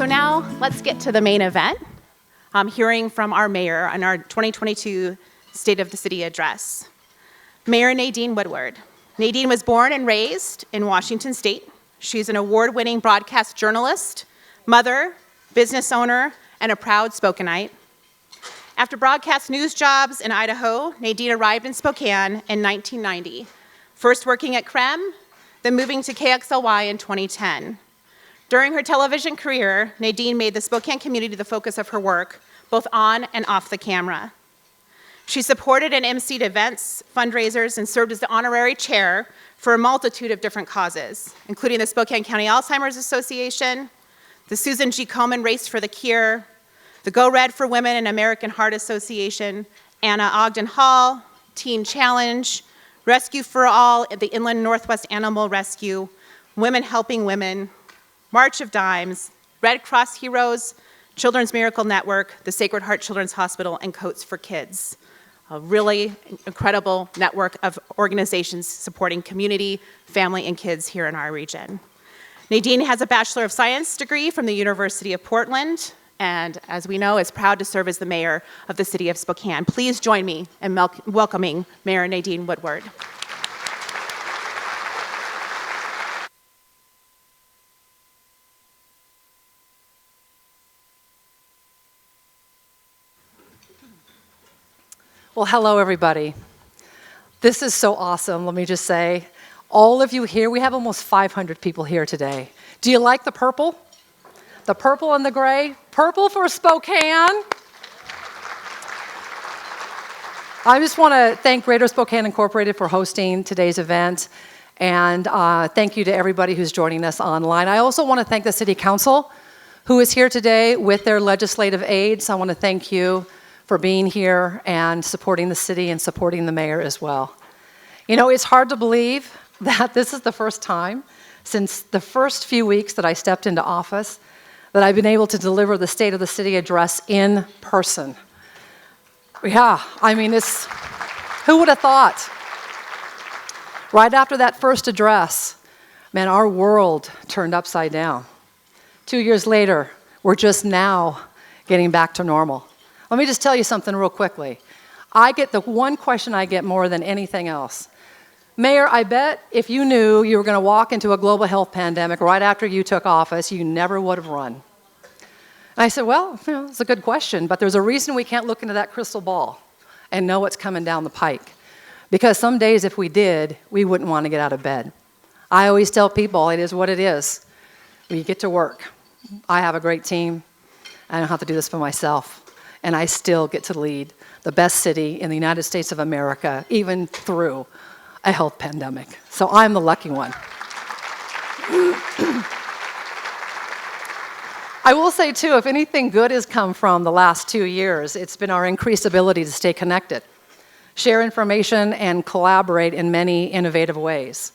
So now let's get to the main event. I'm hearing from our mayor on our 2022 State of the City address. Mayor Nadine Woodward. Nadine was born and raised in Washington State. She's an award-winning broadcast journalist, mother, business owner, and a proud Spokaneite. After broadcast news jobs in Idaho, Nadine arrived in Spokane in 1990, first working at KREM, then moving to KXLY in 2010. During her television career, Nadine made the Spokane community the focus of her work, both on and off the camera. She supported and emceed events, fundraisers, and served as the honorary chair for a multitude of different causes, including the Spokane County Alzheimer's Association, the Susan G. Komen Race for the Cure, the Go Red for Women and American Heart Association, Anna Ogden Hall, Teen Challenge, Rescue for All, the Inland Northwest Animal Rescue, Women Helping Women, March of Dimes, Red Cross Heroes, Children's Miracle Network, the Sacred Heart Children's Hospital, and Coats for Kids. A really incredible network of organizations supporting community, family, and kids here in our region. Nadine has a Bachelor of Science degree from the University of Portland, and as we know, is proud to serve as the mayor of the city of Spokane. Please join me in welcoming Mayor Nadine Woodward. Well, hello, everybody. This is so awesome, let me just say. All of you here, we have almost 500 people here today. Do you like the purple? The purple and the gray? Purple for Spokane. I just want to thank Greater Spokane Incorporated for hosting today's event, and thank you to everybody who's joining us online. I also want to thank the City Council, who is here today with their legislative aides. I want to thank you for being here and supporting the city and supporting the mayor as well. You know, it's hard to believe that this is the first time since the first few weeks that I stepped into office that I've been able to deliver the State of the City address in person. Yeah, I mean, who would have thought? Right after that first address, man, our world turned upside down. 2 years later, we're just now getting back to normal. Let me just tell you something real quickly. The one question I get more than anything else. Mayor, I bet if you knew you were going to walk into a global health pandemic right after you took office, you never would have run. And I said, well, it's a good question, but there's a reason we can't look into that crystal ball and know what's coming down the pike. Because some days if we did, we wouldn't want to get out of bed. I always tell people it is what it is. We get to work. I have a great team. I don't have to do this for myself. And I still get to lead the best city in the United States of America, even through a health pandemic. So I'm the lucky one. I will say, too, if anything good has come from the last 2 years, it's been our increased ability to stay connected, share information, and collaborate in many innovative ways.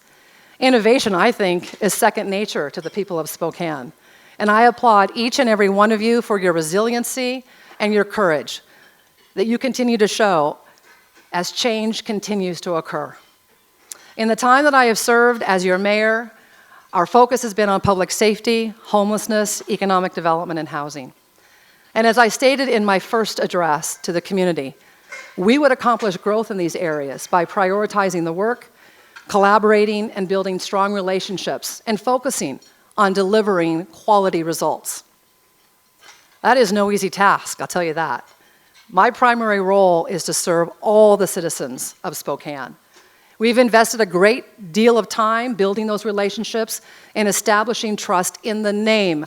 Innovation, I think, is second nature to the people of Spokane. And I applaud each and every one of you for your resiliency and your courage that you continue to show as change continues to occur. In the time that I have served as your mayor, our focus has been on public safety, homelessness, economic development, and housing. And as I stated in my first address to the community, we would accomplish growth in these areas by prioritizing the work, collaborating, and building strong relationships, and focusing on delivering quality results. That is no easy task, I'll tell you that. My primary role is to serve all the citizens of Spokane. We've invested a great deal of time building those relationships and establishing trust in the name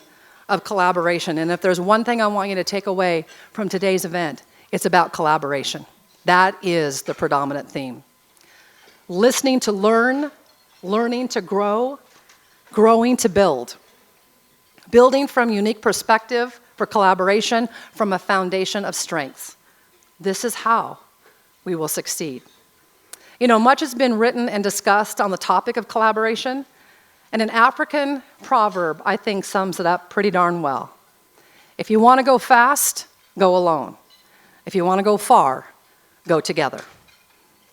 of collaboration. And if there's one thing I want you to take away from today's event, it's about collaboration. That is the predominant theme. Listening to learn, learning to grow, growing to build. Building from unique perspective for collaboration from a foundation of strength. This is how we will succeed. You know, much has been written and discussed on the topic of collaboration, and an African proverb, I think, sums it up pretty darn well. If you want to go fast, go alone. If you want to go far, go together.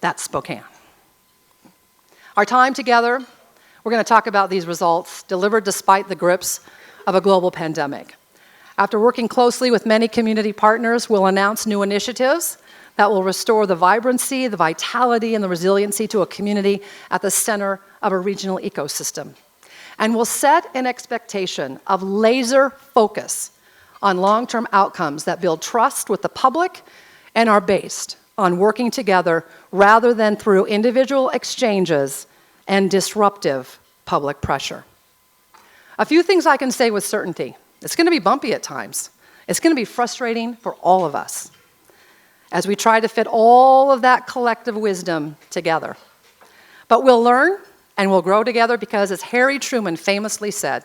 That's Spokane. Our time together, we're going to talk about these results delivered despite the grips of a global pandemic. After working closely with many community partners, we'll announce new initiatives that will restore the vibrancy, the vitality, and the resiliency to a community at the center of a regional ecosystem. And we'll set an expectation of laser focus on long-term outcomes that build trust with the public and are based on working together rather than through individual exchanges and disruptive public pressure. A few things I can say with certainty. It's going to be bumpy at times. It's going to be frustrating for all of us as we try to fit all of that collective wisdom together. But we'll learn and we'll grow together because, as Harry Truman famously said,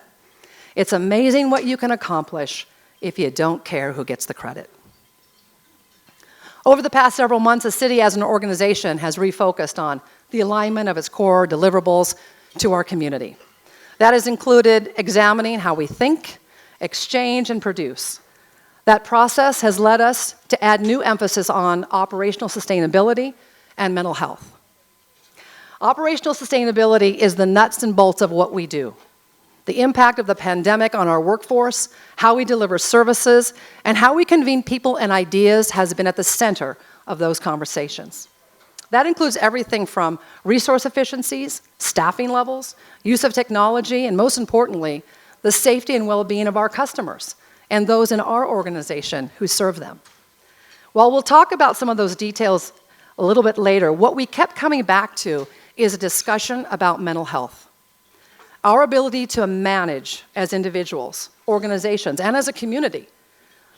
it's amazing what you can accomplish if you don't care who gets the credit. Over the past several months, the city as an organization has refocused on the alignment of its core deliverables to our community. That has included examining how we think, exchange, and produce. That process has led us to add new emphasis on operational sustainability and mental health. Operational sustainability is the nuts and bolts of what we do. The impact of the pandemic on our workforce, how we deliver services, and how we convene people and ideas has been at the center of those conversations. That includes everything from resource efficiencies, staffing levels, use of technology, and most importantly, the safety and well-being of our customers and those in our organization who serve them. While we'll talk about some of those details a little bit later, what we kept coming back to is a discussion about mental health. Our ability to manage as individuals, organizations, and as a community,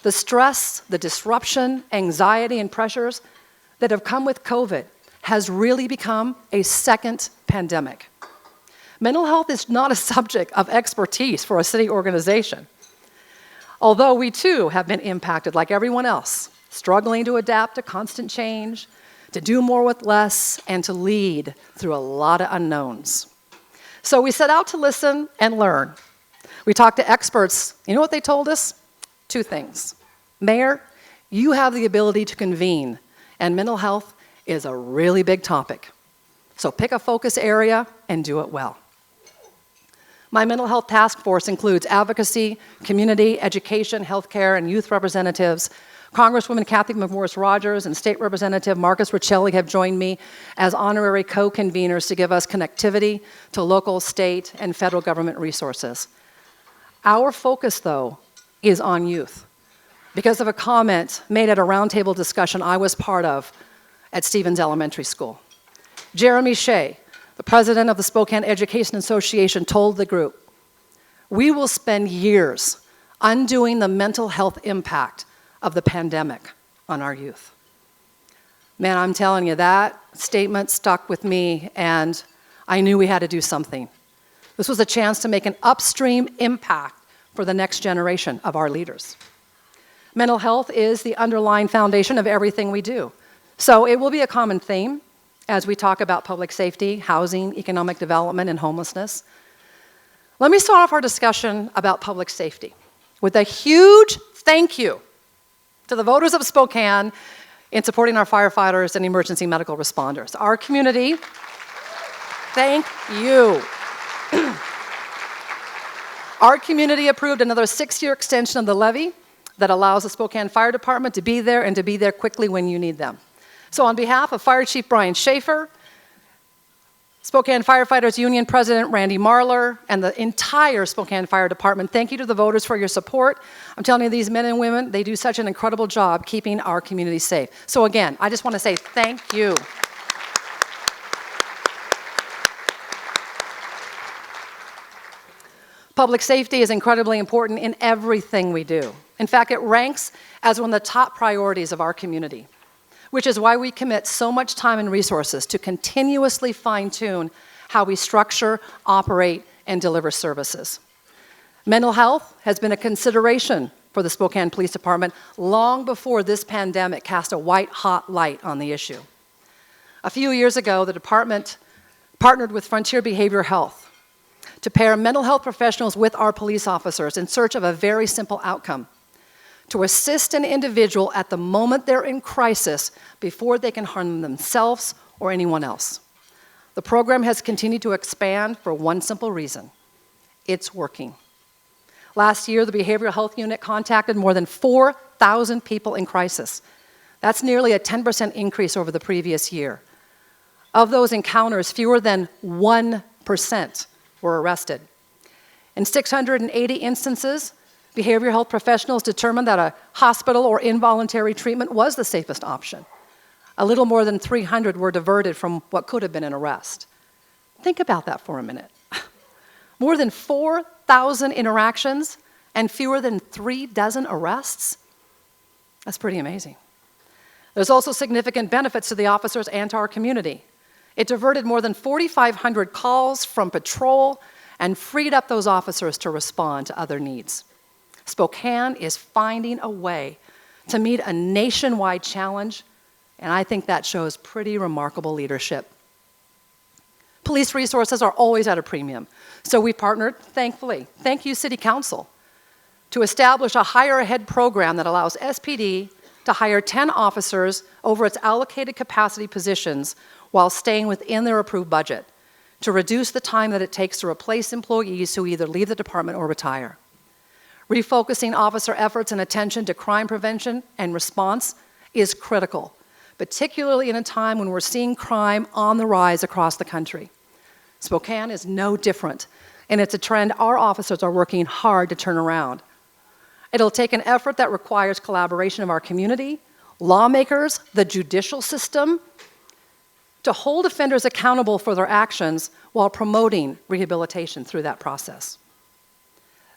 the stress, the disruption, anxiety, and pressures that have come with COVID has really become a second pandemic. Mental health is not a subject of expertise for a city organization. Although we too have been impacted like everyone else, struggling to adapt to constant change, to do more with less, and to lead through a lot of unknowns. So we set out to listen and learn. We talked to experts. You know what they told us? Two things. Mayor, you have the ability to convene, and mental health is a really big topic. So pick a focus area and do it well. My mental health task force includes advocacy, community, education, healthcare, and youth representatives. Congresswoman Kathy McMorris-Rogers and State Representative Marcus Riccelli have joined me as honorary co-conveners to give us connectivity to local, state, and federal government resources. Our focus, though, is on youth because of a comment made at a roundtable discussion I was part of at Stevens Elementary School. Jeremy Shea, the president of the Spokane Education Association, told the group, "We will spend years undoing the mental health impact of the pandemic on our youth." Man, I'm telling you, that statement stuck with me, and I knew we had to do something. This was a chance to make an upstream impact for the next generation of our leaders. Mental health is the underlying foundation of everything we do. So it will be a common theme as we talk about public safety, housing, economic development, and homelessness. Let me start off our discussion about public safety with a huge thank you to the voters of Spokane in supporting our firefighters and emergency medical responders. Our community, thank you. Our community approved another 6-year extension of the levy that allows the Spokane Fire Department to be there and to be there quickly when you need them. So on behalf of Fire Chief Brian Schaefer, Spokane Firefighters Union President Randy Marler, and the entire Spokane Fire Department, thank you to the voters for your support. I'm telling you, these men and women, they do such an incredible job keeping our community safe. So again, I just want to say thank you. Public safety is incredibly important in everything we do. In fact, it ranks as one of the top priorities of our community, which is why we commit so much time and resources to continuously fine-tune how we structure, operate, and deliver services. Mental health has been a consideration for the Spokane Police Department long before this pandemic cast a white-hot light on the issue. A few years ago, the department partnered with Frontier Behavioral Health to pair mental health professionals with our police officers in search of a very simple outcome: to assist an individual at the moment they're in crisis before they can harm themselves or anyone else. The program has continued to expand for one simple reason: it's working. Last year, the Behavioral Health Unit contacted more than 4,000 people in crisis. That's nearly a 10% increase over the previous year. Of those encounters, fewer than 1% were arrested. In 680 instances, behavioral health professionals determined that a hospital or involuntary treatment was the safest option. A little more than 300 were diverted from what could have been an arrest. Think about that for a minute. More than 4,000 interactions and fewer than 36 arrests? That's pretty amazing. There's also significant benefits to the officers and to our community. It diverted more than 4,500 calls from patrol and freed up those officers to respond to other needs. Spokane is finding a way to meet a nationwide challenge, and I think that shows pretty remarkable leadership. Police resources are always at a premium, so we partnered, thankfully, thank you City Council, to establish a hire ahead program that allows SPD to hire 10 officers over its allocated capacity positions while staying within their approved budget to reduce the time that it takes to replace employees who either leave the department or retire. Refocusing officer efforts and attention to crime prevention and response is critical, particularly in a time when we're seeing crime on the rise across the country. Spokane is no different, and it's a trend our officers are working hard to turn around. It'll take an effort that requires collaboration of our community, lawmakers, the judicial system, to hold offenders accountable for their actions while promoting rehabilitation through that process.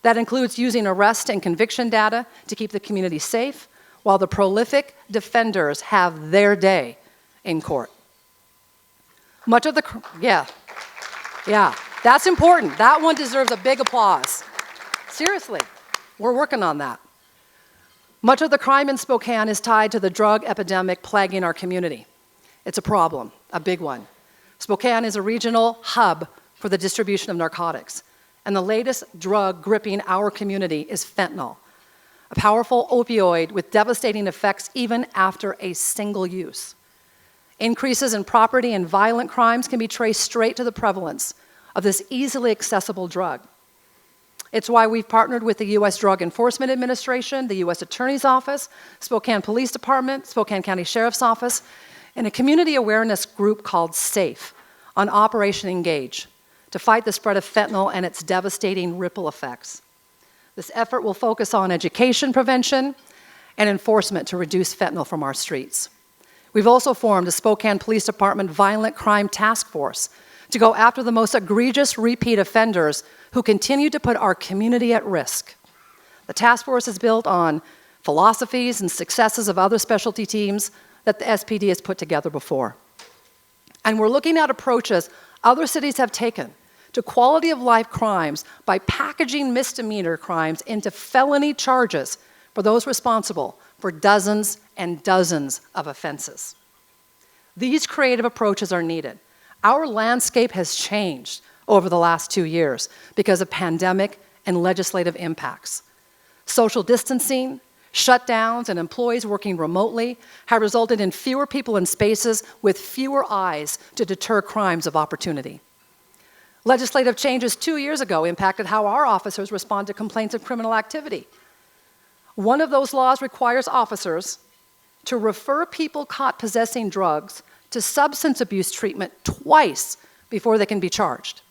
That includes using arrest and conviction data to keep the community safe, while the prolific defenders have their day in court. Much of the, that's important. That one deserves a big applause. Seriously, we're working on that. Much of the crime in Spokane is tied to the drug epidemic plaguing our community. It's a problem, a big one. Spokane is a regional hub for the distribution of narcotics, and the latest drug gripping our community is fentanyl, a powerful opioid with devastating effects even after a single use. Increases in property and violent crimes can be traced straight to the prevalence of this easily accessible drug. It's why we've partnered with the U.S. Drug Enforcement Administration, the U.S. Attorney's Office, Spokane Police Department, Spokane County Sheriff's Office, and a community awareness group called SAFE on Operation Engage to fight the spread of fentanyl and its devastating ripple effects. This effort will focus on education prevention and enforcement to reduce fentanyl from our streets. We've also formed a Spokane Police Department Violent Crime Task Force to go after the most egregious repeat offenders who continue to put our community at risk. The task force is built on philosophies and successes of other specialty teams that the SPD has put together before. And we're looking at approaches other cities have taken to quality of life crimes by packaging misdemeanor crimes into felony charges for those responsible for dozens and dozens of offenses. These creative approaches are needed. Our landscape has changed over the last 2 years because of pandemic and legislative impacts. Social distancing, shutdowns, and employees working remotely have resulted in fewer people in spaces with fewer eyes to deter crimes of opportunity. Legislative changes 2 years ago impacted how our officers respond to complaints of criminal activity. One of those laws requires officers to refer people caught possessing drugs to substance abuse treatment twice before they can be charged.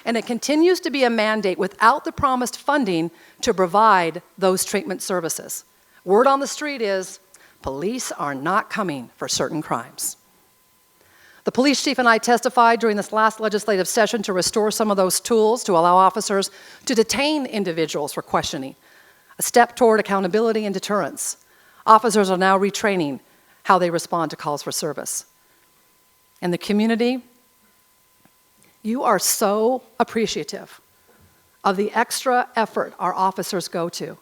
And it continues to be a mandate without the promised funding to provide those treatment services. Word on the street is, police are not coming for certain crimes. The police chief and I testified during this last legislative session to restore some of those tools to allow officers to detain individuals for questioning, a step toward accountability and deterrence. Officers are now retraining how they respond to calls for service. And the community, you are so appreciative of the extra effort our officers go to.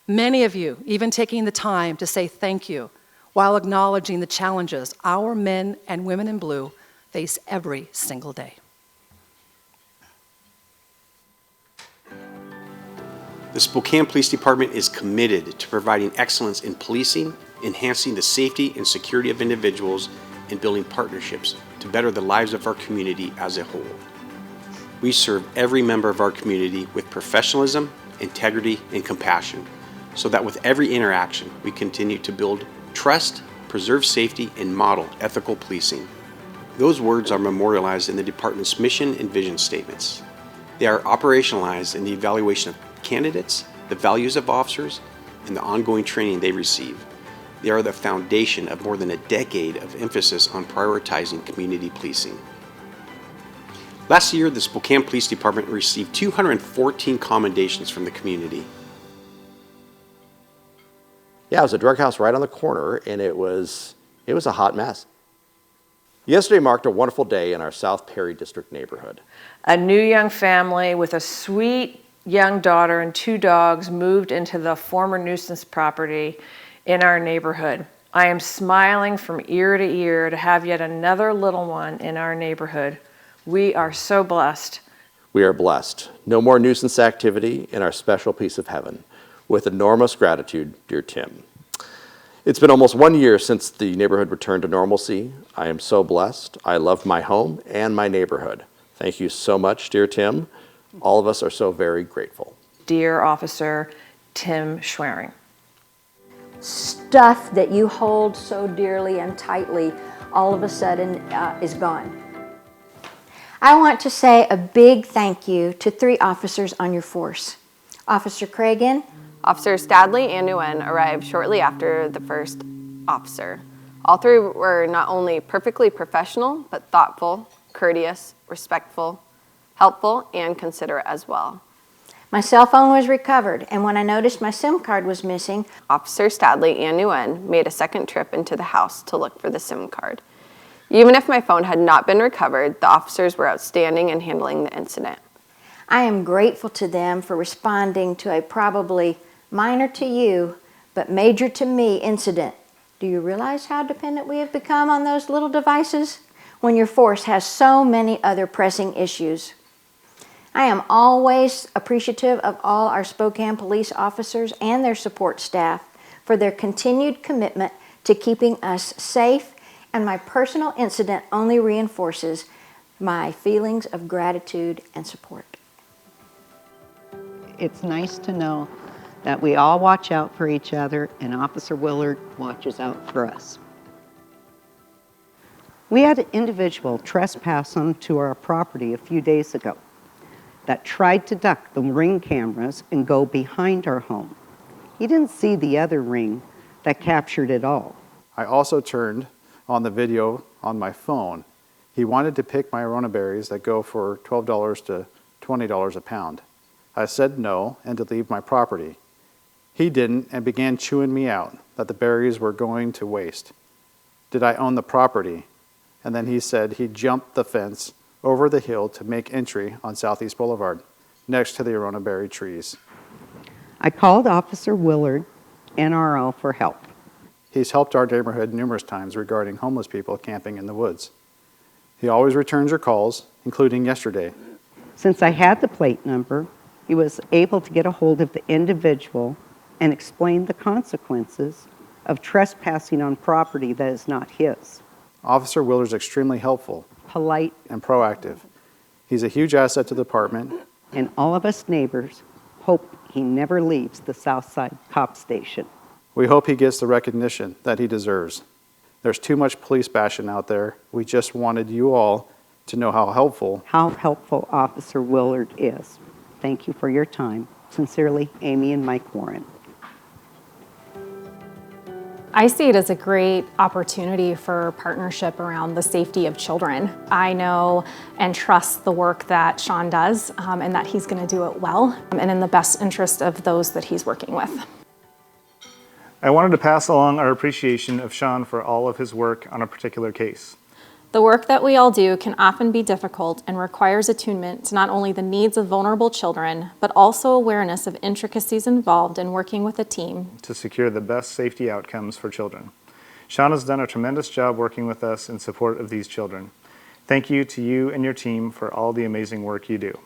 Many of you even taking the time to say thank you while acknowledging the challenges our men and women in blue face every single day. The Spokane Police Department is committed to providing excellence in policing, enhancing the safety and security of individuals, and building partnerships to better the lives of our community as a whole. we serve every member of our community with professionalism, integrity, and compassion, so that with every interaction, we continue to build trust, preserve safety, and model ethical policing. Those words are memorialized in the department's mission and vision statements. They are operationalized in the evaluation of candidates, the values of officers, and the ongoing training they receive. They are the foundation of more than a decade of emphasis on prioritizing community policing. Last year, the Spokane Police Department received 214 commendations from the community. Yeah, it was a drug house right on the corner, and it was a hot mess. Yesterday marked a wonderful day in our South Perry District neighborhood. A new young family with a sweet young daughter and 2 dogs moved into the former nuisance property in our neighborhood. I am smiling from ear to ear to have yet another little one in our neighborhood. We are so blessed. We are blessed. No more nuisance activity in our special piece of heaven. With enormous gratitude, dear Tim. It's been almost 1 year since the neighborhood returned to normalcy. I am so blessed. I love my home and my neighborhood. Thank you so much, dear Tim. All of us are so very grateful. Dear Officer Tim Schwering. Stuff that you hold so dearly and tightly all of a sudden is gone. I want to say a big thank you to 3 officers on your force. Officer Cragen, Officer Stadley and Nguyen arrived shortly after the first officer. All 3 were not only perfectly professional, but thoughtful, courteous, respectful, helpful, and considerate as well. my cell phone was recovered, and when I noticed my SIM card was missing, Officer Stadley and Nguyen made a second trip into the house to look for the SIM card. Even if my phone had not been recovered, the officers were outstanding in handling the incident. I am grateful to them for responding to a probably minor to you, but major to me incident. Do you realize how dependent we have become on those little devices when your force has so many other pressing issues? I am always appreciative of all our Spokane police officers and their support staff for their continued commitment to keeping us safe, and my personal incident only reinforces my feelings of gratitude and support. It's nice to know that we all watch out for each other and Officer Willard watches out for us. We had an individual trespass onto our property a few days ago that tried to duck the ring cameras and go behind our home. He didn't see the other ring that captured it all. I also turned on the video on my phone. He wanted to pick my Arona berries that go for $12 to $20 a pound. I said no and to leave my property. He didn't and began chewing me out that the berries were going to waste. Did I own the property? And then he said he jumped the fence over the hill to make entry on Southeast Boulevard, next to the Arona berry trees. I called Officer Willard, NRO, for help. He's helped our neighborhood numerous times regarding homeless people camping in the woods. He always returns your calls, including yesterday. Since I had the plate number, he was able to get a hold of the individual and explain the consequences of trespassing on property that is not his. Officer Willard's extremely helpful, Polite, and proactive. He's a huge asset to the department. and all of us neighbors hope he never leaves the Southside Cop Station. We hope he gets the recognition that he deserves. There's too much police bashing out there. We just wanted you all to know how helpful. How helpful Officer Willard is. Thank you for your time. Sincerely, Amy and Mike Warren. I see it as a great opportunity for partnership around the safety of children. I know and trust the work that Sean does and that he's going to do it well and in the best interest of those that he's working with. I wanted to pass along our appreciation of Sean for all of his work on a particular case. The work that we all do can often be difficult and requires attunement to not only the needs of vulnerable children, but also awareness of intricacies involved in working with a team To secure the best safety outcomes for children. Sean has done a tremendous job working with us in support of these children. Thank you to you and your team for all the amazing work you do.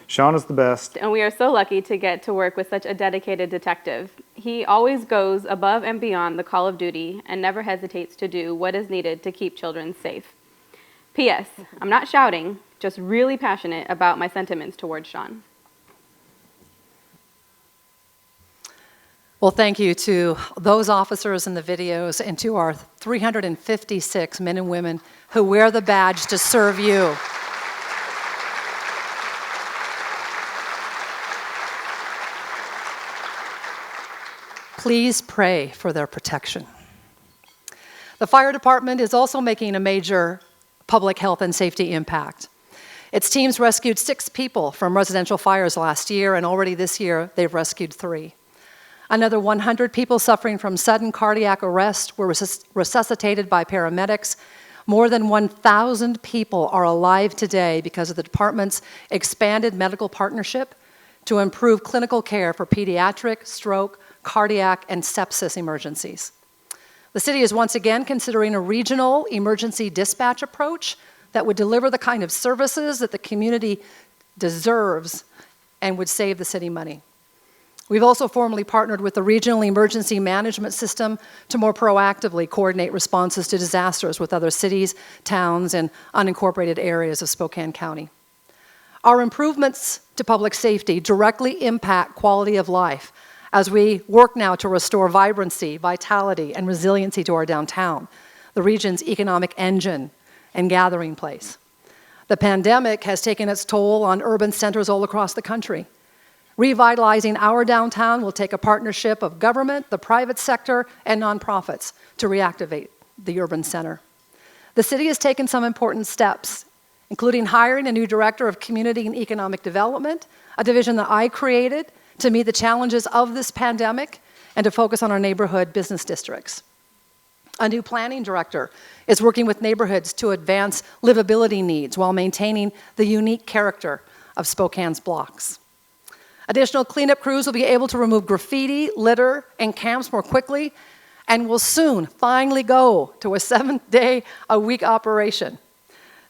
Sean is the best. And we are so lucky to get to work with such a dedicated detective. He always goes above and beyond the call of duty and never hesitates to do what is needed to keep children safe. P.S. I'm not shouting, just really passionate about my sentiments towards Sean. Well, thank you to those officers in the videos and to our 356 men and women who wear the badge to serve you. Please pray for their protection. The fire department is also making a major public health and safety impact. Its teams rescued 6 people from residential fires last year, and already this year they've rescued 3. Another 100 people suffering from sudden cardiac arrest were resuscitated by paramedics. More than 1,000 people are alive today because of the department's expanded medical partnership to improve clinical care for pediatric, stroke, cardiac, and sepsis emergencies. The city is once again considering a regional emergency dispatch approach that would deliver the kind of services that the community deserves and would save the city money. We've also formally partnered with the Regional Emergency Management System to more proactively coordinate responses to disasters with other cities, towns, and unincorporated areas of Spokane County. Our improvements to public safety directly impact quality of life as we work now to restore vibrancy, vitality, and resiliency to our downtown, the region's economic engine and gathering place. The pandemic has taken its toll on urban centers all across the country. Revitalizing our downtown will take a partnership of government, the private sector, and nonprofits to reactivate the urban center. The city has taken some important steps, including hiring a new director of community and economic development, a division that I created to meet the challenges of this pandemic and to focus on our neighborhood business districts. A new planning director is working with neighborhoods to advance livability needs while maintaining the unique character of Spokane's blocks. Additional cleanup crews will be able to remove graffiti, litter, and camps more quickly, and will soon finally go to a 7-day-a-week operation.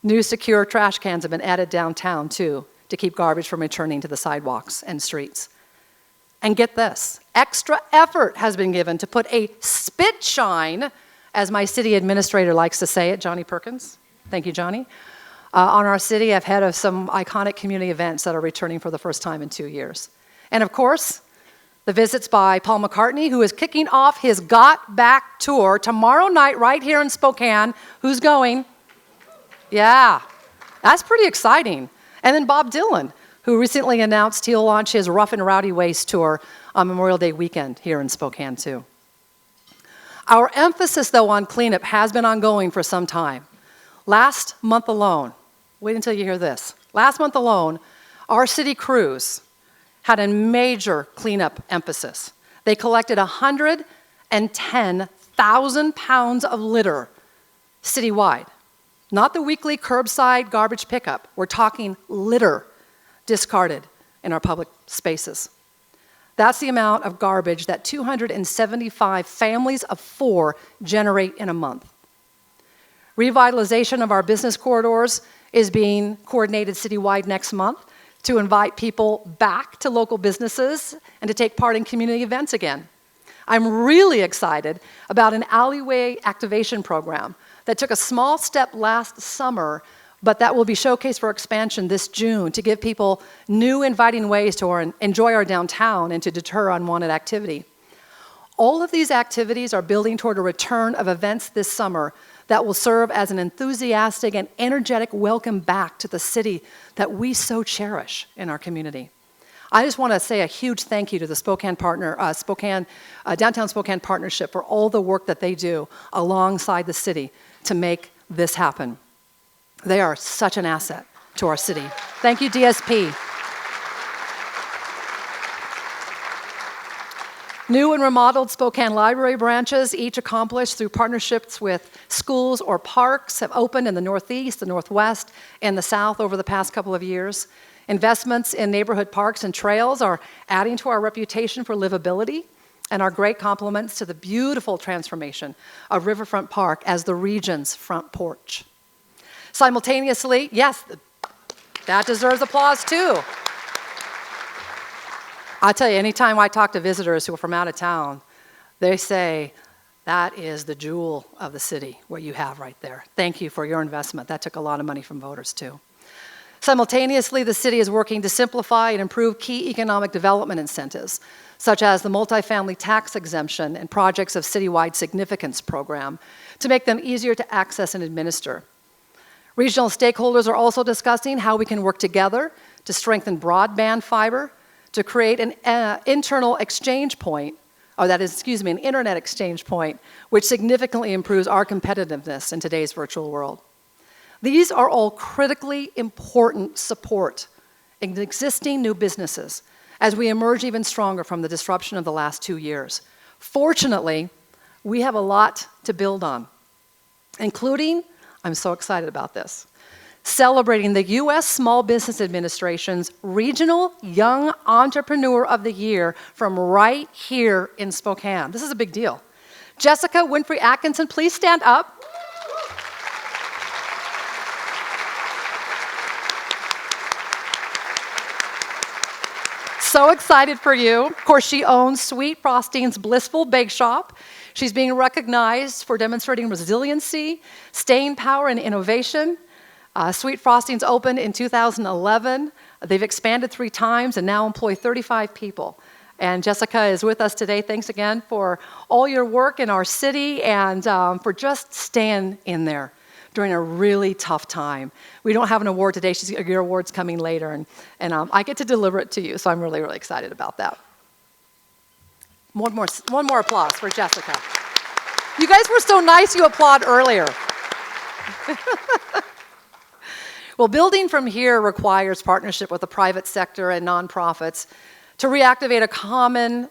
New secure trash cans have been added downtown, too, to keep garbage from returning to the sidewalks and streets. And get this, extra effort has been given to put a spit shine, as my city administrator likes to say it, Johnny Perkins. Thank you, Johnny. On our city ahead of some iconic community events that are returning for the first time in 2 years. And of course, the visits by Paul McCartney, who is kicking off his Got Back tour tomorrow night right here in Spokane. Who's going? Yeah, that's pretty exciting. And then Bob Dylan, who recently announced he'll launch his Rough and Rowdy Ways tour on Memorial Day weekend here in Spokane, too. Our emphasis, though, on cleanup has been ongoing for some time. Last month alone, wait until you hear this. Last month alone, our city crews had a major cleanup emphasis. They collected 110,000 pounds of litter citywide. Not the weekly curbside garbage pickup. We're talking litter discarded in our public spaces. That's the amount of garbage that 275 families of 4 generate in a month. Revitalization of our business corridors is being coordinated citywide next month to invite people back to local businesses and to take part in community events again. I'm really excited about an alleyway activation program that took a small step last summer, but that will be showcased for expansion this June to give people new inviting ways to enjoy our downtown and to deter unwanted activity. All of these activities are building toward a return of events this summer that will serve as an enthusiastic and energetic welcome back to the city that we so cherish in our community. I just want to say a huge thank you to the Downtown Spokane Partnership for all the work that they do alongside the city to make this happen. They are such an asset to our city. Thank you, DSP. New and remodeled Spokane Library branches, each accomplished through partnerships with schools or parks, have opened in the Northeast, the Northwest, and the South over the past couple of years. Investments in neighborhood parks and trails are adding to our reputation for livability and are great complements to the beautiful transformation of Riverfront Park as the region's front porch. Simultaneously, yes, that deserves applause too. I'll tell you, anytime I talk to visitors who are from out of town, they say, that is the jewel of the city, what you have right there. Thank you for your investment. That took a lot of money from voters too. Simultaneously, the city is working to simplify and improve key economic development incentives, such as the multifamily tax exemption and projects of citywide significance program, to make them easier to access and administer. Regional stakeholders are also discussing how we can work together to strengthen broadband fiber, to create an internal exchange point, or that is, an internet exchange point, which significantly improves our competitiveness in today's virtual world. These are all critically important support in existing new businesses as we emerge even stronger from the disruption of the last 2 years. Fortunately, we have a lot to build on, including, I'm so excited about this, celebrating the U.S. Small Business Administration's Regional Young Entrepreneur of the Year from right here in Spokane. This is a big deal. Jessica Winfrey Atkinson, please stand up. So excited for you. Of course, she owns Sweet Frosting's Blissful Bake Shop. She's being recognized for demonstrating resiliency, staying power, and innovation. Sweet Frosting's opened in 2011. They've expanded 3 times and now employ 35 people. And Jessica is with us today. Thanks again for all your work in our city and for just staying in there during a really tough time. We don't have an award today. Your award's coming later, and I get to deliver it to you, so I'm really, really excited about that. One more applause for Jessica. You guys were so nice you applauded earlier. Well, building from here requires partnership with the private sector and nonprofits to reactivate a common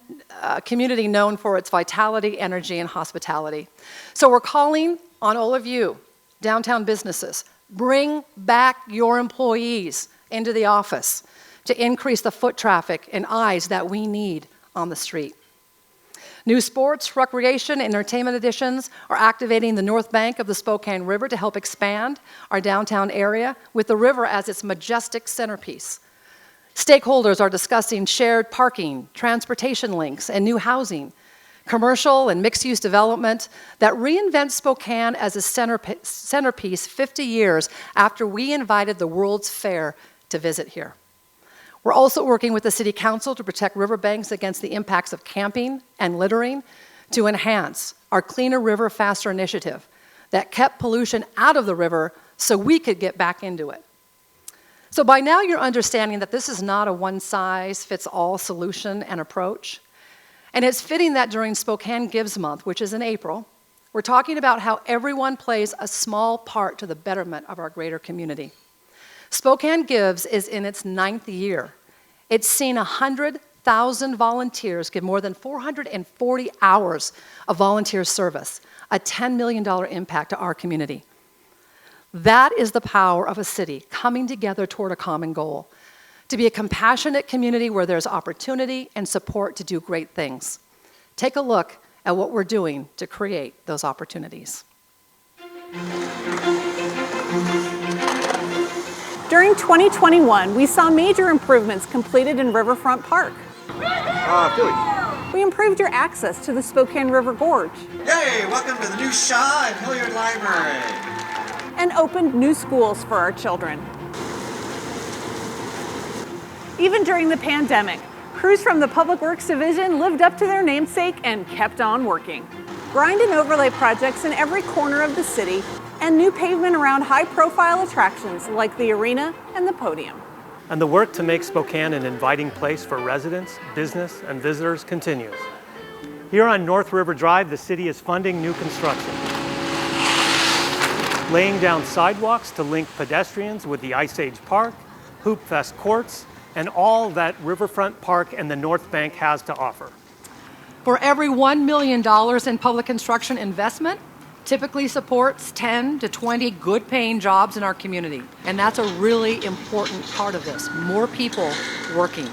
community known for its vitality, energy, and hospitality. So we're calling on all of you, downtown businesses, bring back your employees into the office to increase the foot traffic and eyes that we need on the street. New sports, recreation, and entertainment additions are activating the north bank of the Spokane River to help expand our downtown area with the river as its majestic centerpiece. Stakeholders are discussing shared parking, transportation links, and new housing, commercial and mixed-use development that reinvents Spokane as a centerpiece 50 years after we invited the World's Fair to visit here. We're also working with the City Council to protect riverbanks against the impacts of camping and littering to enhance our Cleaner River Faster initiative that kept pollution out of the river so we could get back into it. So by now you're understanding that this is not a one-size-fits-all solution and approach. And it's fitting that during Spokane Gives Month, which is in April, we're talking about how everyone plays a small part to the betterment of our greater community. Spokane Gives is in its 9th year. It's seen 100,000 volunteers give more than 440 hours of volunteer service, a $10 million impact to our community. That is the power of a city coming together toward a common goal, to be a compassionate community where there's opportunity and support to do great things. Take a look at what we're doing to create those opportunities. During 2021, we saw major improvements completed in Riverfront Park. We improved your access to the Spokane River Gorge. Yay! Welcome to the new Shaw and Hilliard Library. And opened new schools for our children. Even during the pandemic, crews from the Public Works Division lived up to their namesake and kept on working. Grind and overlay projects in every corner of the city and new pavement around high-profile attractions like the arena and the podium. And the work to make Spokane an inviting place for residents, business, and visitors continues. Here on North River Drive, the city is funding new construction, laying down sidewalks to link pedestrians with the Ice Age Park, Hoop Fest courts, and all that Riverfront Park and the North Bank has to offer. For every $1 million in public construction investment, typically supports 10 to 20 good-paying jobs in our community. And that's a really important part of this, more people working.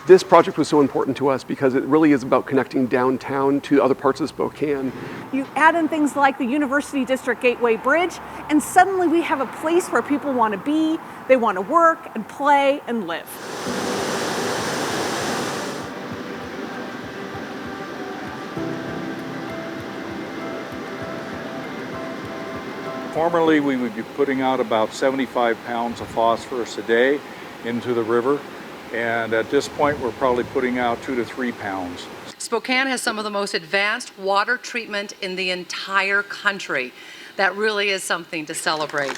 This project was so important to us because it really is about connecting downtown to other parts of Spokane. You add in things like the University District Gateway Bridge, and suddenly we have a place where people want to be, they want to work and play and live. Formerly, we would be putting out about 75 pounds of phosphorus a day into the river, and at this point, we're probably putting out 2 to 3 pounds. Spokane has some of the most advanced water treatment in the entire country. That really is something to celebrate.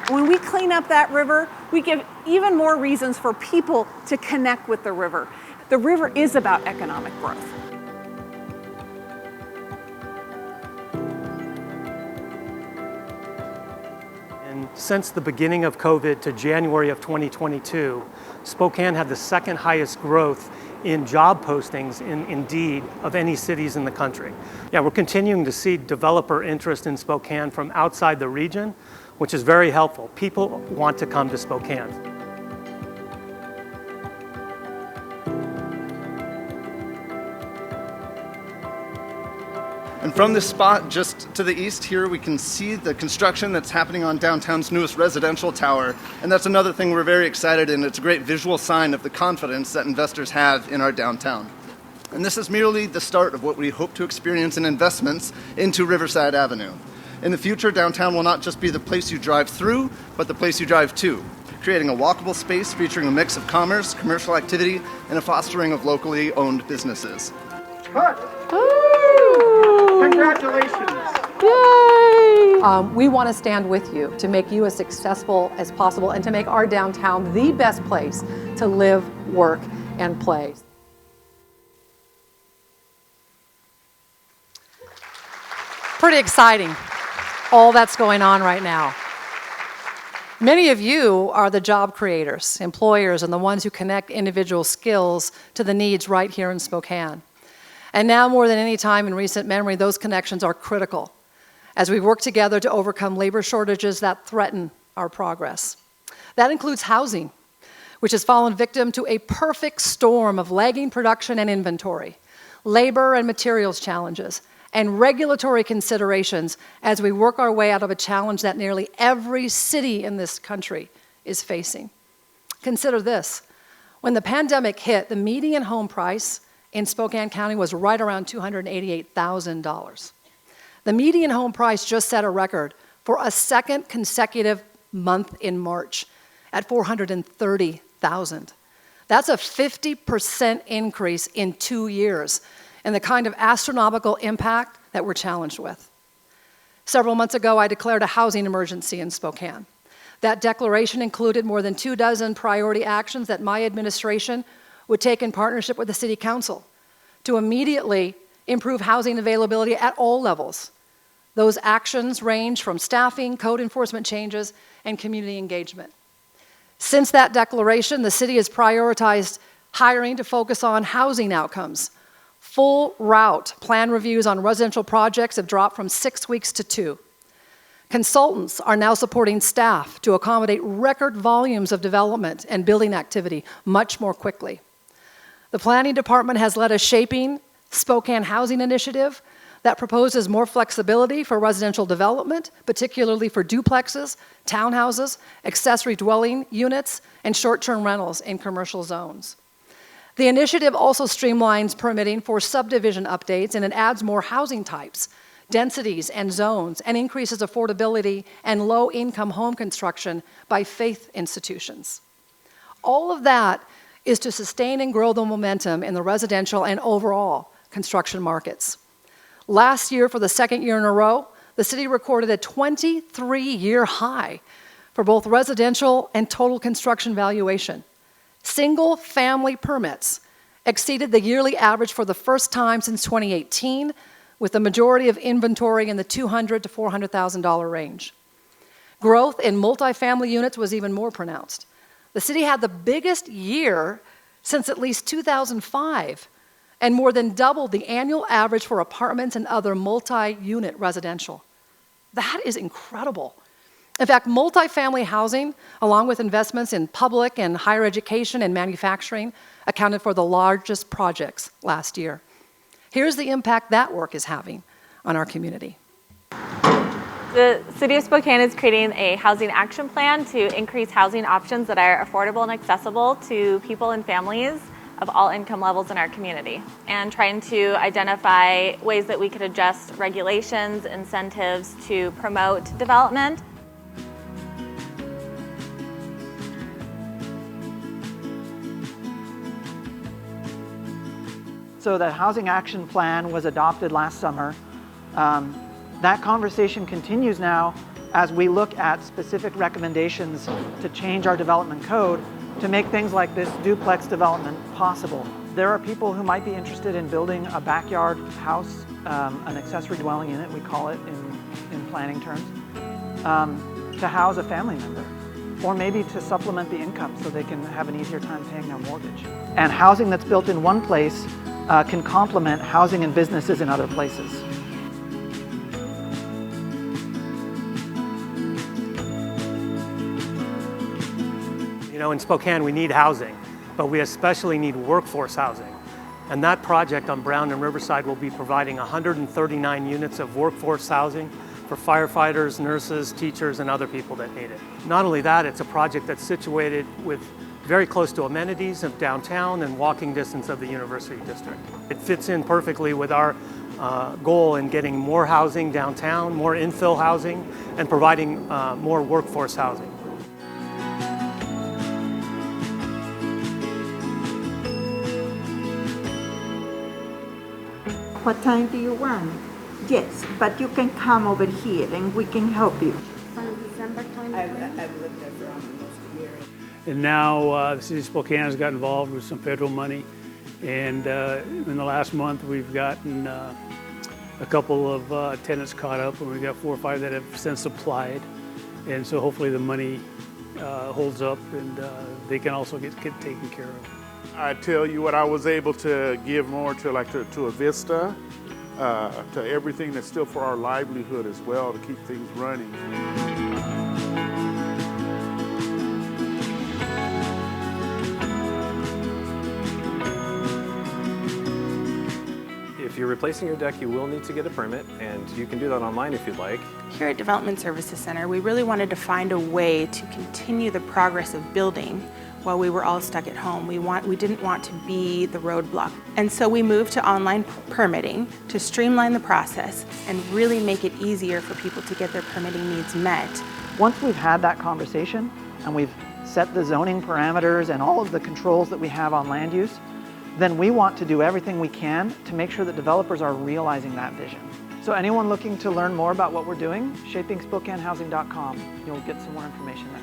When we clean up that river, we give even more reasons for people to connect with the river. The river is about economic growth. And since the beginning of COVID to January of 2022, Spokane had the second highest growth in job postings in Indeed of any cities in the country. Yeah, we're continuing to see developer interest in Spokane from outside the region, which is very helpful. People want to come to Spokane. And from this spot just to the east here, we can see the construction that's happening on downtown's newest residential tower. And that's another thing we're very excited in. It's a great visual sign of the confidence that investors have in our downtown. And this is merely the start of what we hope to experience in investments into Riverside Avenue. In the future, downtown will not just be the place you drive through, but the place you drive to, creating a walkable space featuring a mix of commerce, commercial activity, and a fostering of locally owned businesses. Cut! Congratulations! Yay! We want to stand with you to make you as successful as possible and to make our downtown the best place to live, work, and play. Pretty exciting, all that's going on right now. Many of you are the job creators, employers, and the ones who connect individual skills to the needs right here in Spokane. And now more than any time in recent memory, those connections are critical as we work together to overcome labor shortages that threaten our progress. That includes housing, which has fallen victim to a perfect storm of lagging production and inventory, labor and materials challenges, and regulatory considerations as we work our way out of a challenge that nearly every city in this country is facing. Consider this. When the pandemic hit, the median home price in Spokane County was right around $288,000. The median home price just set a record for a second consecutive month in March at $430,000. That's a 50% increase in 2 years and the kind of astronomical impact that we're challenged with. Several months ago, I declared a housing emergency in Spokane. That declaration included more than 24 priority actions that my administration would take in partnership with the City Council to immediately improve housing availability at all levels. Those actions range from staffing, code enforcement changes, and community engagement. Since that declaration, the city has prioritized hiring to focus on housing outcomes. Full route plan reviews on residential projects have dropped from 6 weeks to 2. Consultants are now supporting staff to accommodate record volumes of development and building activity much more quickly. The planning department has led a Shaping Spokane housing initiative that proposes more flexibility for residential development, particularly for duplexes, townhouses, accessory dwelling units, and short-term rentals in commercial zones. The initiative also streamlines permitting for subdivision updates, and it adds more housing types, densities, and zones, and increases affordability and low-income home construction by faith institutions. All of that is to sustain and grow the momentum in the residential and overall construction markets. Last year, for the second year in a row, the city recorded a 23-year high for both residential and total construction valuation. Single-family permits exceeded the yearly average for the first time since 2018, with the majority of inventory in the $200,000 to $400,000 range. Growth in multifamily units was even more pronounced. The city had the biggest year since at least 2005, and more than doubled the annual average for apartments and other multi-unit residential. That is incredible. In fact, multifamily housing, along with investments in public and higher education and manufacturing, accounted for the largest projects last year. Here's the impact that work is having on our community. The City of Spokane is creating a housing action plan to increase housing options that are affordable and accessible to people and families of all income levels in our community and trying to identify ways that we could adjust regulations, incentives to promote development. So the Housing Action Plan was adopted last summer. That conversation continues now as we look at specific recommendations to change our development code to make things like this duplex development possible. There are people who might be interested in building a backyard house, an accessory dwelling unit, we call it in planning terms, to house a family member, or maybe to supplement the income so they can have an easier time paying their mortgage. And housing that's built in one place can complement housing and businesses in other places. You know, in Spokane, we need housing, but we especially need workforce housing. And that project on Brown and Riverside will be providing 139 units of workforce housing for firefighters, nurses, teachers, and other people that need it. Not only that, it's a project that's situated very close to amenities of downtown and walking distance of the University District. It fits in perfectly with our goal in getting more housing downtown, more infill housing, and providing more workforce housing. What time do you want? Yes, but you can come over here and we can help you. December 2020? I've lived there for almost a year. And now the city of Spokane has got involved with some federal money. And in the last month, we've gotten a couple of tenants caught up, and we've got 4 or 5 that have since applied. And so hopefully the money holds up and they can also get taken care of. I tell you what, I was able to give more to a Vista, to everything that's still for our livelihood as well, to keep things running. If you're replacing your deck, you will need to get a permit, and you can do that online if you'd like. Here at Development Services Center, we really wanted to find a way to continue the progress of building while we were all stuck at home. We didn't want to be the roadblock. And so we moved to online permitting to streamline the process and really make it easier for people to get their permitting needs met. Once we've had that conversation and we've set the zoning parameters and all of the controls that we have on land use, then we want to do everything we can to make sure that developers are realizing that vision. So anyone looking to learn more about what we're doing, shapingspokanehousing.com. You'll get some more information there.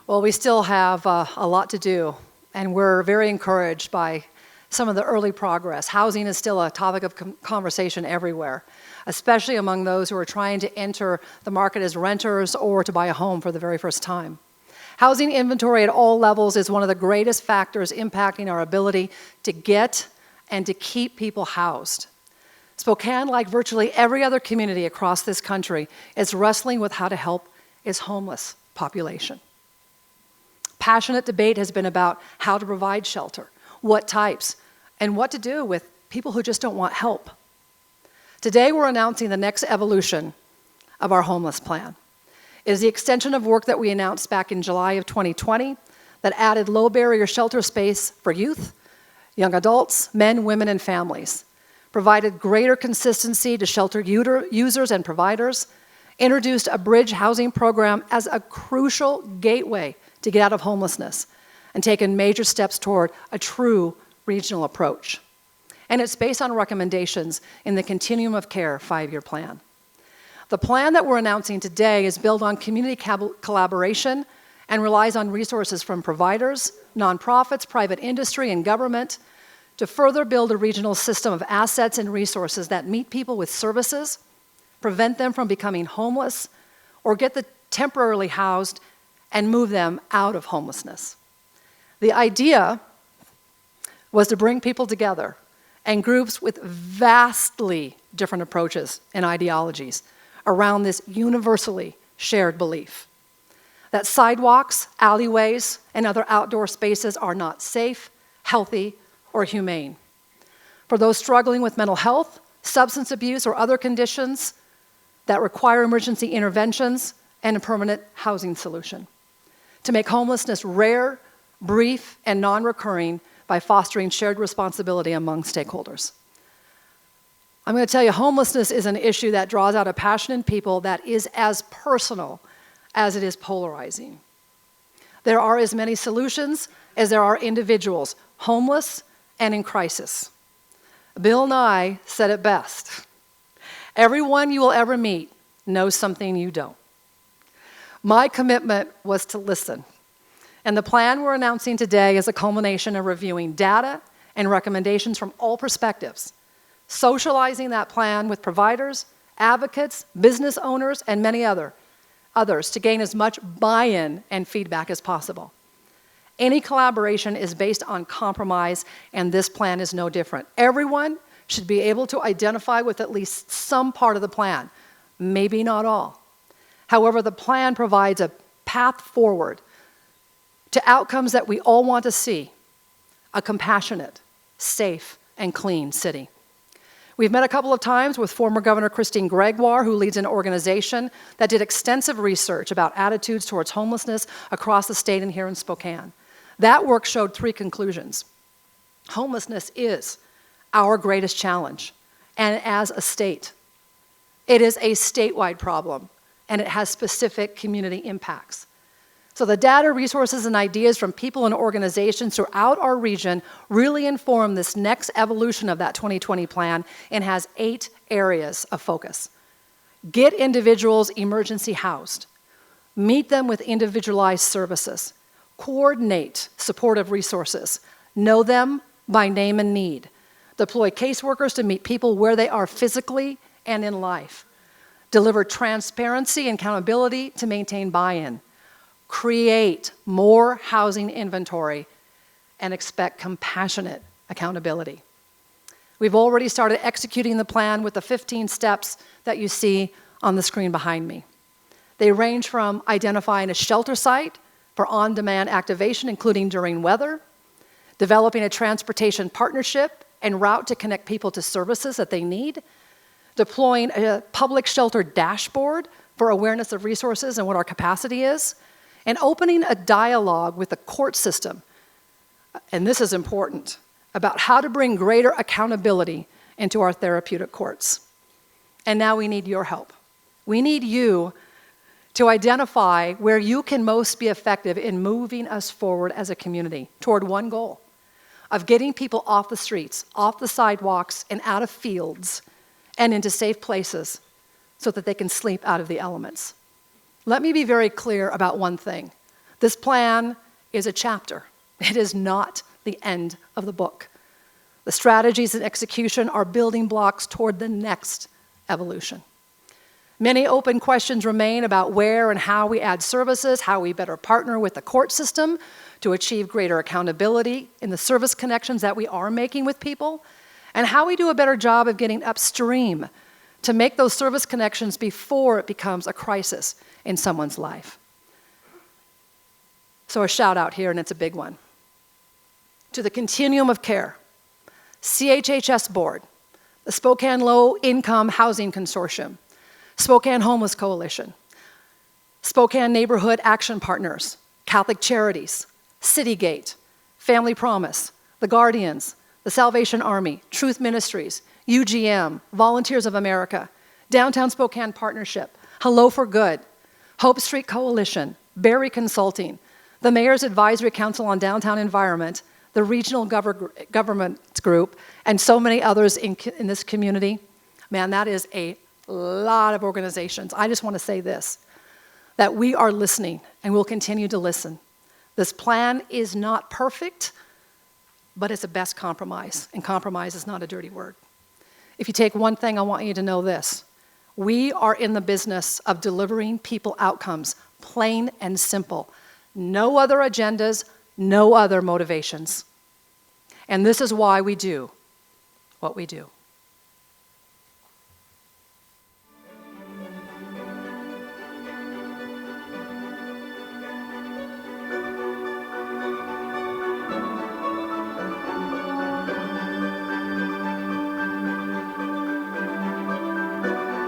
Well, we still have a lot to do, and we're very encouraged by some of the early progress. Housing is still a topic of conversation everywhere, especially among those who are trying to enter the market as renters or to buy a home for the very first time. Housing inventory at all levels is one of the greatest factors impacting our ability to get and to keep people housed. Spokane, like virtually every other community across this country, is wrestling with how to help its homeless population. Passionate debate has been about how to provide shelter, what types, and what to do with people who just don't want help. Today, we're announcing the next evolution of our homeless plan. It is the extension of work that we announced back in July of 2020 that added low-barrier shelter space for youth, young adults, men, women, and families, provided greater consistency to shelter users and providers, introduced a bridge housing program as a crucial gateway to get out of homelessness, and taken major steps toward a true regional approach. And it's based on recommendations in the Continuum of Care 5-year plan. The plan that we're announcing today is built on community collaboration and relies on resources from providers, nonprofits, private industry, and government to further build a regional system of assets and resources that meet people with services, prevent them from becoming homeless, or get them temporarily housed and move them out of homelessness. The idea was to bring people together and groups with vastly different approaches and ideologies around this universally shared belief that sidewalks, alleyways, and other outdoor spaces are not safe, healthy, or humane. For those struggling with mental health, substance abuse, or other conditions that require emergency interventions and a permanent housing solution. To make homelessness rare, brief, and non-recurring by fostering shared responsibility among stakeholders. I'm going to tell you, homelessness is an issue that draws out a passion in people that is as personal as it is polarizing. There are as many solutions as there are individuals, homeless and in crisis. Bill Nye said it best. Everyone you will ever meet knows something you don't. My commitment was to listen. And the plan we're announcing today is a culmination of reviewing data and recommendations from all perspectives, socializing that plan with providers, advocates, business owners, and many others to gain as much buy-in and feedback as possible. Any collaboration is based on compromise, and this plan is no different. Everyone should be able to identify with at least some part of the plan, maybe not all. However, the plan provides a path forward to outcomes that we all want to see: a compassionate, safe, and clean city. We've met a couple of times with former Governor Christine Gregoire, who leads an organization that did extensive research about attitudes towards homelessness across the state and here in Spokane. That work showed 3 conclusions. Homelessness is our greatest challenge, and as a state, it is a statewide problem, and it has specific community impacts. So the data, resources, and ideas from people and organizations throughout our region really inform this next evolution of that 2020 plan and has 8 areas of focus. Get individuals emergency housed. Meet them with individualized services. Coordinate supportive resources. Know them by name and need. Deploy caseworkers to meet people where they are physically and in life. Deliver transparency and accountability to maintain buy-in. Create more housing inventory, and expect compassionate accountability. We've already started executing the plan with the 15 steps that you see on the screen behind me. They range from identifying a shelter site for on-demand activation, including during weather, developing a transportation partnership and route to connect people to services that they need, deploying a public shelter dashboard for awareness of resources and what our capacity is, and opening a dialogue with the court system, and this is important, about how to bring greater accountability into our therapeutic courts. And now we need your help. We need you to identify where you can most be effective in moving us forward as a community toward one goal of getting people off the streets, off the sidewalks, and out of fields, and into safe places so that they can sleep out of the elements. Let me be very clear about one thing. This plan is a chapter. It is not the end of the book. The strategies and execution are building blocks toward the next evolution. Many open questions remain about where and how we add services, how we better partner with the court system to achieve greater accountability in the service connections that we are making with people, and how we do a better job of getting upstream to make those service connections before it becomes a crisis in someone's life. So a shout out here, and it's a big one. To the Continuum of Care, CHHS Board, the Spokane Low Income Housing Consortium, Spokane Homeless Coalition, Spokane Neighborhood Action Partners, Catholic Charities, Citygate, Family Promise, The Guardians, the Salvation Army, Truth Ministries, UGM, Volunteers of America, Downtown Spokane Partnership, Hello for Good, Hope Street Coalition, Berry Consulting, the Mayor's Advisory Council on Downtown Environment, the Regional Government Group, and so many others in this community. Man, that is a lot of organizations. I just want to say this, that we are listening and will continue to listen. This plan is not perfect, but it's a best compromise, and compromise is not a dirty word. If you take one thing, I want you to know this. We are in the business of delivering people outcomes, plain and simple. No other agendas, no other motivations. And this is why we do what we do.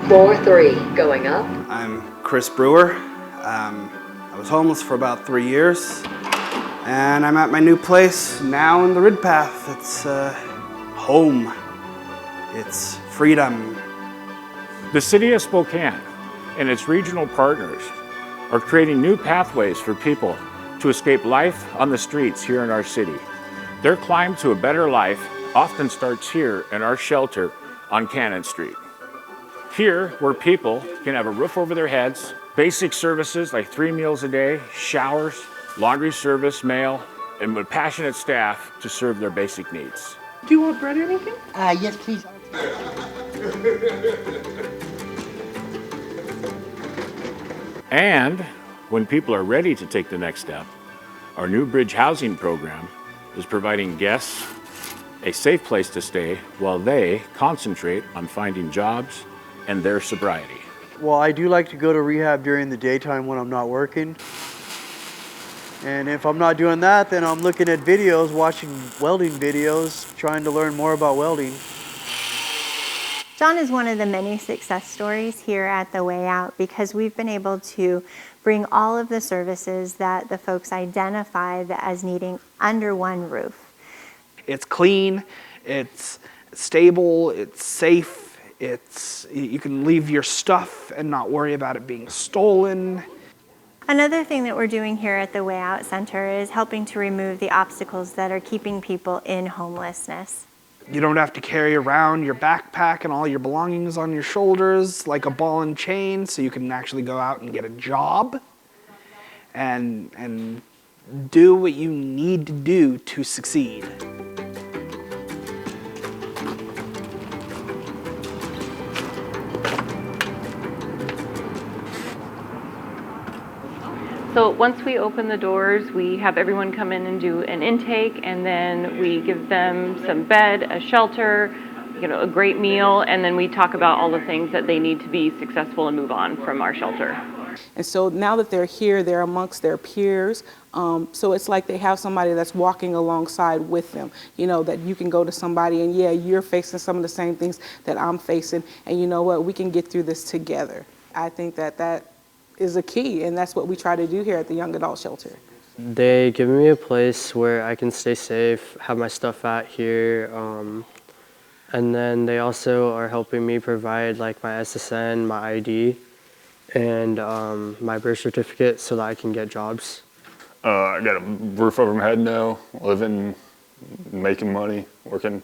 Floor 3, going up. I'm Chris Brewer. I was homeless for about 3 years, and I'm at my new place now in the Rid Path. It's home. It's freedom. The City of Spokane and its regional partners are creating new pathways for people to escape life on the streets here in our city. Their climb to a better life often starts here in our shelter on Cannon Street. Here, where people can have a roof over their heads, basic services like 3 meals a day, showers, laundry service, mail, and with passionate staff to serve their basic needs. Do you want bread or anything? Yes, please. And when people are ready to take the next step, our new Bridge Housing program is providing guests a safe place to stay while they concentrate on finding jobs and their sobriety. Well, I do like to go to rehab during the daytime when I'm not working. And if I'm not doing that, then I'm looking at videos, watching welding videos, trying to learn more about welding. John is one of the many success stories here at The Way Out because we've been able to bring all of the services that the folks identified as needing under one roof. It's clean, it's stable, it's safe, you can leave your stuff and not worry about it being stolen. Another thing that we're doing here at the Way Out Center is helping to remove the obstacles that are keeping people in homelessness. You don't have to carry around your backpack and all your belongings on your shoulders like a ball and chain, so you can actually go out and get a job and do what you need to do to succeed. So once we open the doors, we have everyone come in and do an intake, and then we give them some bed, a shelter, a great meal, and then we talk about all the things that they need to be successful and move on from our shelter. And so now that they're here, they're amongst their peers. So it's like they have somebody that's walking alongside with them, that you can go to somebody and yeah, you're facing some of the same things that I'm facing. And you know what, we can get through this together. I think that is a key, and that's what we try to do here at the Young Adult Shelter. They give me a place where I can stay safe, have my stuff at here, and then they also are helping me provide like my SSN, my ID, and my birth certificate so that I can get jobs. I got a roof over my head now, living, making money, working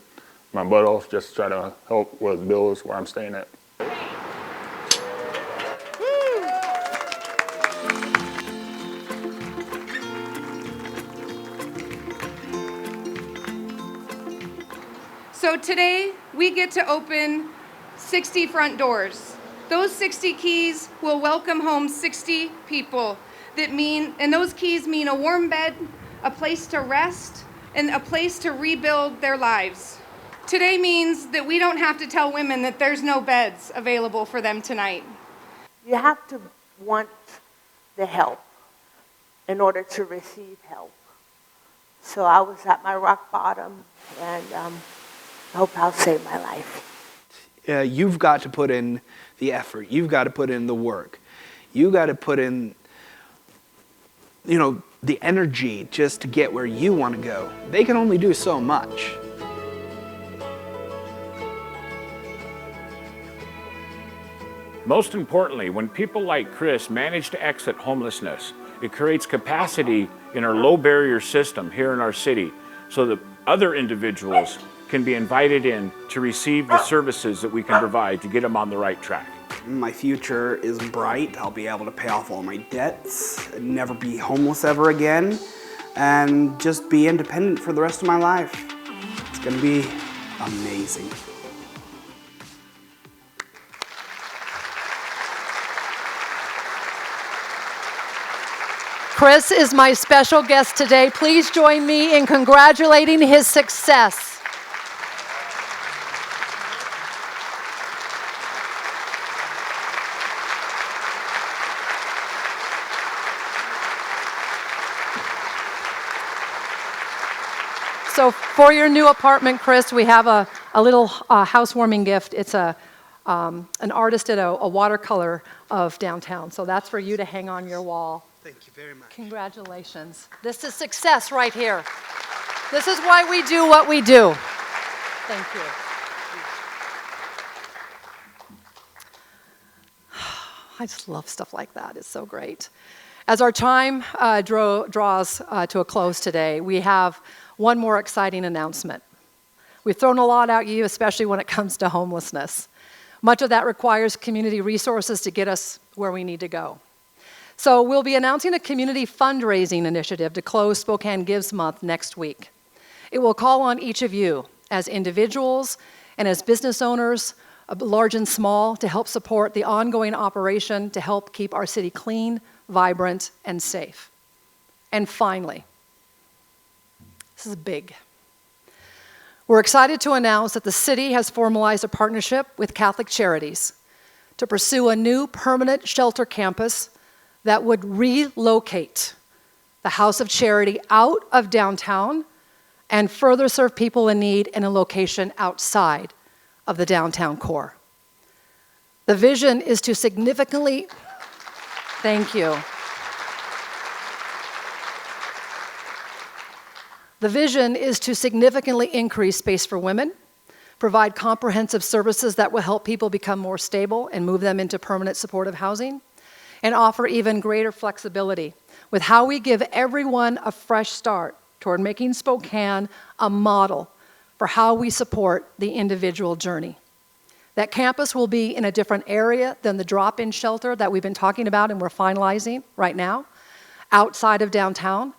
my butt off just to try to help with bills where I'm staying at. So today we get to open 60 front doors. Those 60 keys will welcome home 60 people and those keys mean a warm bed, a place to rest, and a place to rebuild their lives. Today means that we don't have to tell women that there's no beds available for them tonight. You have to want the help in order to receive help. So I was at my rock bottom, and I hope I'll save my life. You've got to put in the effort. You've got to put in the work. You've got to put in, the energy just to get where you want to go. They can only do so much. Most importantly, when people like Chris manage to exit homelessness, it creates capacity in our low barrier system here in our city so that other individuals can be invited in to receive the services that we can provide to get them on the right track. My future is bright. I'll be able to pay off all my debts, never be homeless ever again, and just be independent for the rest of my life. It's gonna be amazing. Chris is my special guest today. Please join me in congratulating his success. So for your new apartment, Chris, we have a little housewarming gift. It's a An artist did a watercolor of downtown, so that's for you to hang on your wall. Thank you very much. Congratulations. This is success right here. This is why we do what we do. Thank you. I just love stuff like that. It's so great. As our time draws to a close today, we have one more exciting announcement. We've thrown a lot at you, especially when it comes to homelessness. Much of that requires community resources to get us where we need to go. So we'll be announcing a community fundraising initiative to close Spokane Gives Month next week. It will call on each of you as individuals and as business owners, large and small, to help support the ongoing operation to help keep our city clean, vibrant, and safe. And finally, this is big. We're excited to announce that the city has formalized a partnership with Catholic Charities to pursue a new permanent shelter campus that would relocate the House of Charity out of downtown and further serve people in need in a location outside of the downtown core. The vision is to significantly, thank you. The vision is to significantly increase space for women, provide comprehensive services that will help people become more stable and move them into permanent supportive housing, and offer even greater flexibility with how we give everyone a fresh start toward making Spokane a model for how we support the individual journey. That campus will be in a different area than the drop-in shelter that we've been talking about and we're finalizing right now, outside of downtown,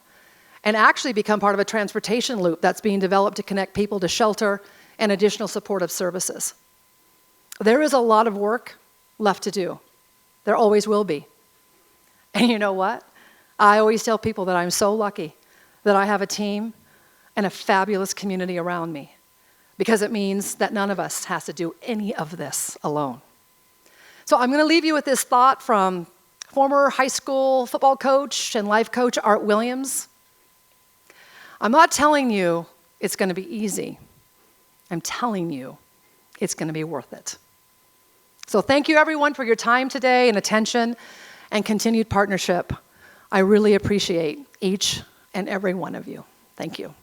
and actually become part of a transportation loop that's being developed to connect people to shelter and additional supportive services. There is a lot of work left to do. There always will be. And you know what? I always tell people that I'm so lucky that I have a team and a fabulous community around me, because it means that none of us has to do any of this alone. So I'm going to leave you with this thought from former high school football coach and life coach Art Williams. I'm not telling you it's going to be easy. I'm telling you it's going to be worth it. So thank you, everyone, for your time today and attention and continued partnership. I really appreciate each and every one of you. Thank you.